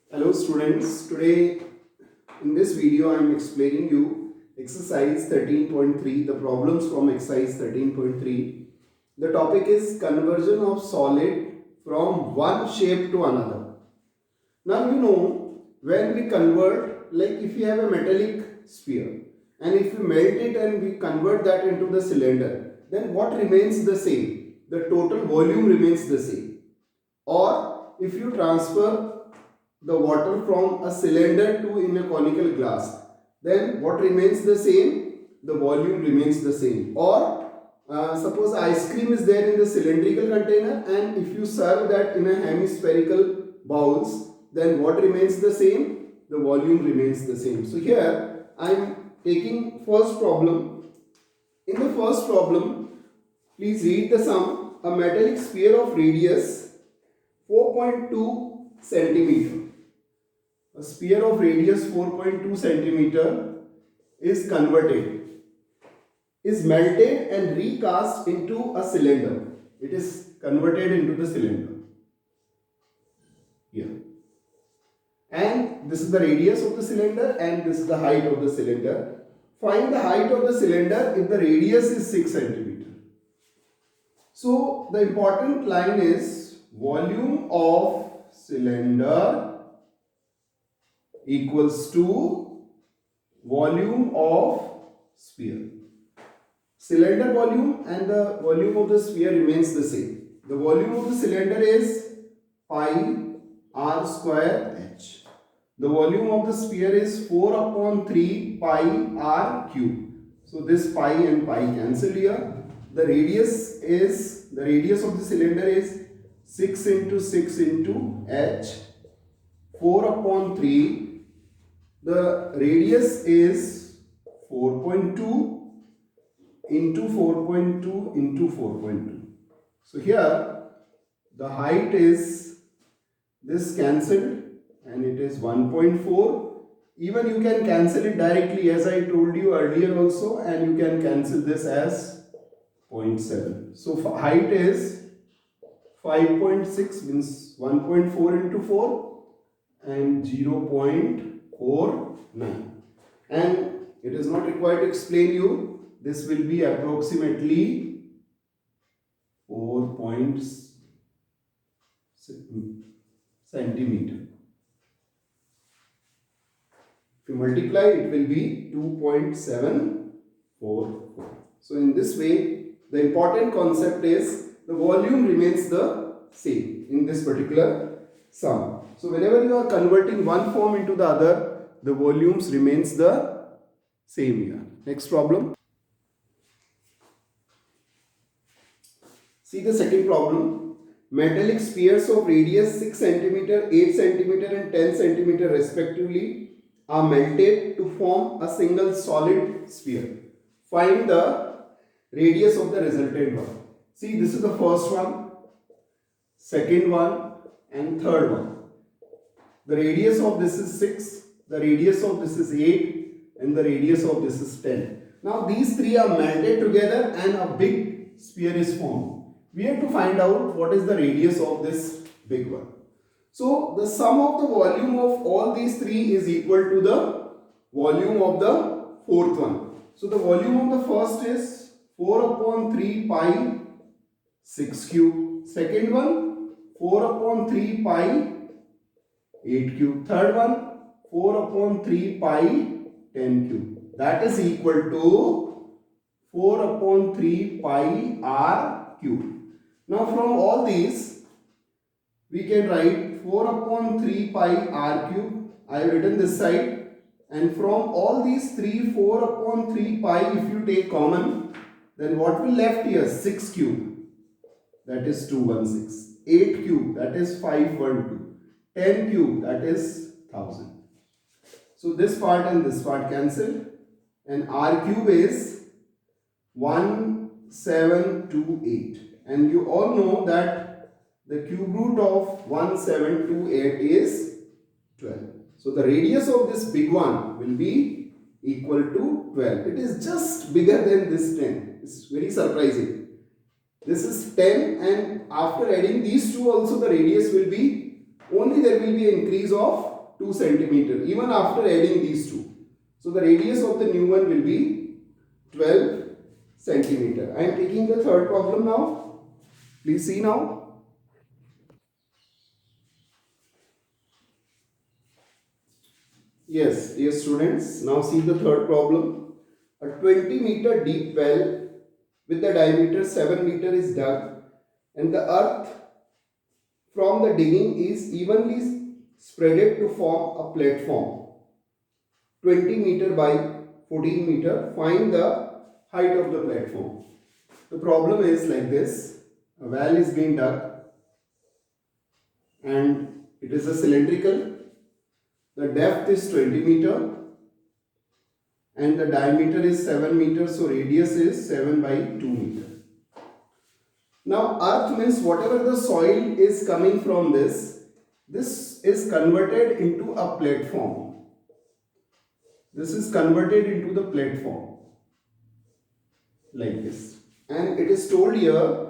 Hello students, today in this video I am explaining you exercise 13.3, the problems from exercise 13.3. The topic is conversion of solid from one shape to another. Now you know when we convert, like if you have a metallic sphere and if we melt it and we convert that into the cylinder, then what remains the same? The total volume remains the same. Or if you transfer the water from a cylinder to in a conical glass, then what remains the same? The volume remains the same. Or suppose ice cream is there in the cylindrical container, and if you serve that in a hemispherical bowls, then what remains the same? The volume remains the same. So here I am taking first problem. In the first problem, please read the sum. A metallic sphere of radius 4.2 centimeter. A sphere of radius 4.2 centimeter is melted and recast into a cylinder. It is converted into the cylinder here. And this is the radius of the cylinder and this is the height of the cylinder. Find the height of the cylinder if the radius is 6 centimeter. So the important line is volume of cylinder equals to volume of sphere. Cylinder volume and the volume of the sphere remains the same. The volume of the cylinder is pi r square h. The volume of the sphere is 4 upon 3 pi r cube. So this pi and pi cancel here. The radius of the cylinder is 6 into 6 into h. 4 upon 3. The radius is 4.2 into 4.2 into 4.2. So here the height is this cancelled and it is 1.4. Even you can cancel it directly as I told you earlier also, and you can cancel this as 0.7. So height is 5.6 means 1.4 into 4 and 0.49. And it is not required to explain you. This will be approximately 4 centimeter. If you multiply, it will be 2.744. So in this way, the important concept is the volume remains the same in this particular sum. So whenever you are converting one form into the other, the volumes remains the same here. Next problem. See the second problem. Metallic spheres of radius 6 cm, 8 cm and 10 cm respectively are melted to form a single solid sphere. Find the radius of the resultant one. See, this is the first one, second one and third one. The radius of this is 6, the radius of this is 8 and the radius of this is 10. Now these three are melted together and a big sphere is formed. We have to find out what is the radius of this big one. So the sum of the volume of all these three is equal to the volume of the fourth one. So the volume of the first is 4 upon 3 pi 6 cube. Second one 4 upon 3 pi 8 cube. Third one 4 upon 3 pi 10 cube. That is equal to 4 upon 3 pi r cube. Now from all these we can write 4 upon 3 pi r cube. I have written this side. And from all these 4 upon 3 pi, if you take common, then what will left here? 6 cube, that is 216. 8 cube, that is 512. 10 cube, that is 1000. So this part and this part cancel. And r cube is 1728. And you all know that the cube root of 1728 is 12. So the radius of this big one will be equal to 12. It is just bigger than this 10. It's very surprising. This is 10 and after adding these two also the radius will be, only there will be an increase of 2 centimeter even after adding these two. So the radius of the new one will be 12 centimeter. I am taking the third problem now. Please see now. Yes, dear students, now see the third problem. A 20-meter deep well with the diameter 7 meter is dug, and the earth from the digging is evenly spreaded to form a platform 20 meter by 14 meter. Find the height of the platform. The problem is like this. A well is being dug and it is a cylindrical. The depth is 20 meter and the diameter is 7 meters, so radius is 7 by 2 meter. Now earth means whatever the soil is coming from this is converted into a platform. This is converted into the platform like this, and it is told here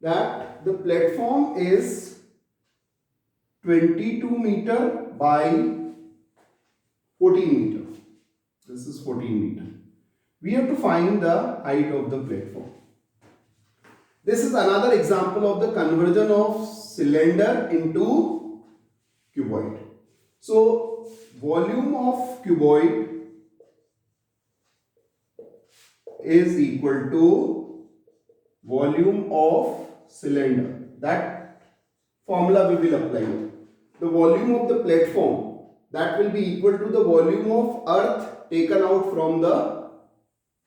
that the platform is 22 meter by 14 meter. This is 14 meter. We have to find the height of the platform. This is another example of the conversion of cylinder into cuboid. So volume of cuboid is equal to volume of cylinder. That formula we will apply. The volume of the platform, that will be equal to the volume of earth taken out from the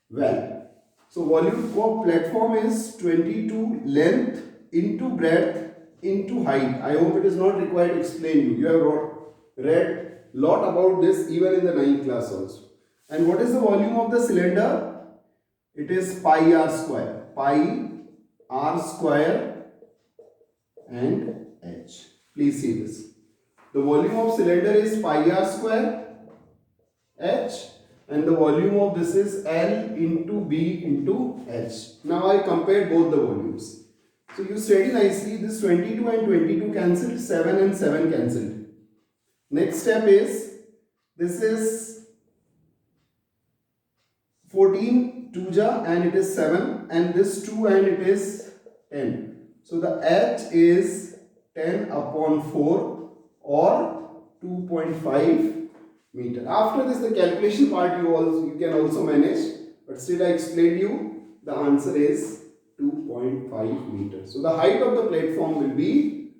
well. So volume of platform is 22 length into breadth into height. I hope it is not required to explain you. You have read lot about this even in the 9th class also. And what is the volume of the cylinder? It is pi r square. Pi r square and h. Please see this. The volume of cylinder is pi r square h, and the volume of this is L into B into H. Now I compare both the volumes. So you study nicely. This 22 and 22 cancelled, 7 and 7 cancelled. Next step is, this is 14 2ja and it is 7, and this 2 and it is 10. So the H is 10 upon 4 or 2.5 meter. After this, the calculation part you can also manage, but still I explained you, the answer is 2.5 meter. So the height of the platform will be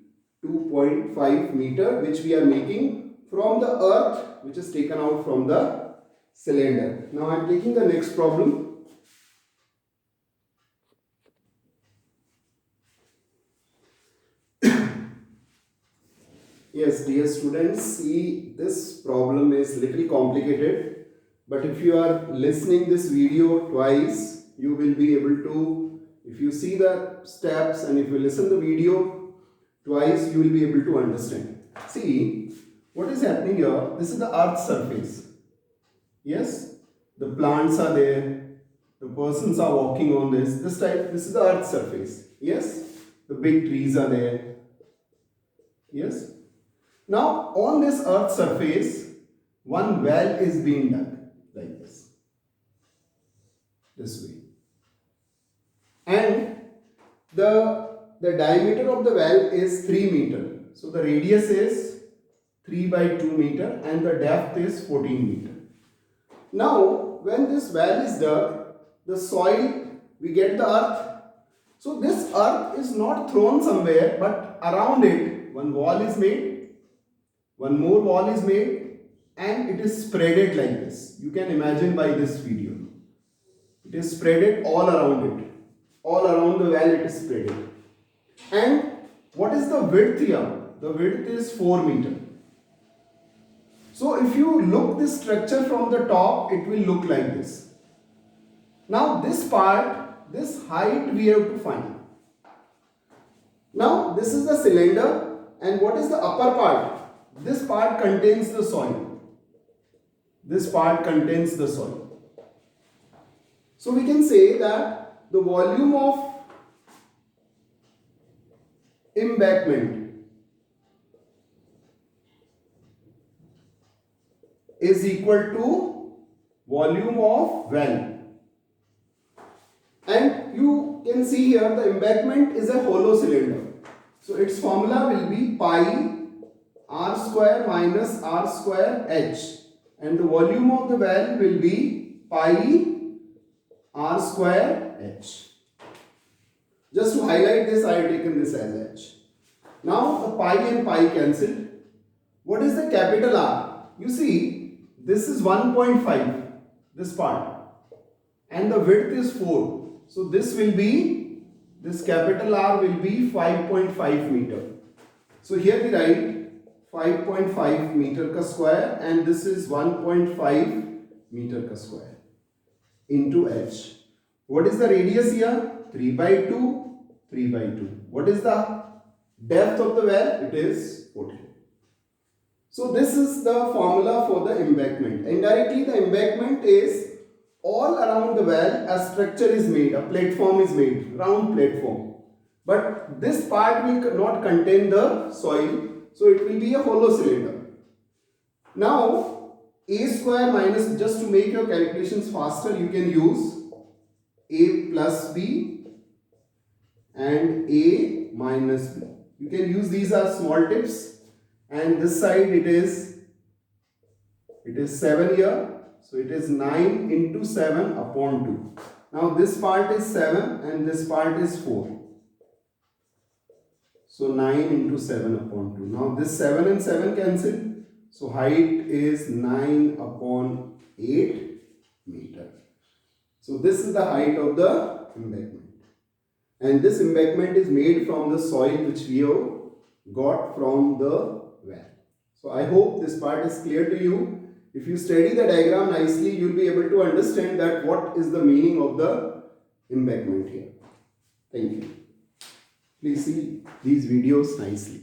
2.5 meter, which we are making from the earth which is taken out from the cylinder. Now I am taking the next problem. Yes, dear students, see, this problem is little complicated, but if you are listening this video twice, you will be able to, if you see the steps and if you listen the video twice, you will be able to understand. See, what is happening here? This is the earth's surface. Yes, the plants are there, the persons are walking on this type. This is the earth's surface. Yes, the big trees are there. Yes. Now on this earth's surface, one well is being dug like this way, and the diameter of the well is 3 meter. So the radius is 3 by 2 meter and the depth is 14 meter. Now when this well is dug, the soil, we get the earth. So this earth is not thrown somewhere, but around it one wall is made. One more wall is made and it is spreaded like this. You can imagine by this video. It is spreaded all around it. All around the well it is spreaded. And what is the width here? The width is 4 meter. So if you look this structure from the top, it will look like this. Now this part, this height we have to find. Now this is the cylinder, and what is the upper part? This part contains the soil. This part contains the soil. So we can say that the volume of embankment is equal to volume of well. And you can see here the embankment is a hollow cylinder. So its formula will be pi r square minus r square h. And the volume of the well will be pi r square h. Just to highlight this, I have taken this as h. Now the pi and pi cancelled. What is the capital R? You see, this is 1.5, this part, and the width is 4. So this will be, this capital R will be 5.5 meter. So here we write 5.5 meter ka square, and this is 1.5 meter ka square into h. What is the radius here? 3 by 2, 3 by 2. What is the depth of the well? It is 40. So this is the formula for the embankment. Indirectly, the embankment is all around the well a structure is made, a platform is made, round platform. But this part will not contain the soil, so it will be a hollow cylinder. Now, a square minus, just to make your calculations faster, you can use a plus b and a minus b. You can use, these are small tips, and this side it is 7 here. So it is 9 into 7 upon 2. Now this part is 7 and this part is 4. So 9 into 7 upon 2. Now this 7 and 7 cancel. So height is 9 upon 8 meter. So this is the height of the embankment. And this embankment is made from the soil which we have got from the well. So I hope this part is clear to you. If you study the diagram nicely, you will be able to understand that what is the meaning of the embankment here. Thank you. Please see these videos nicely.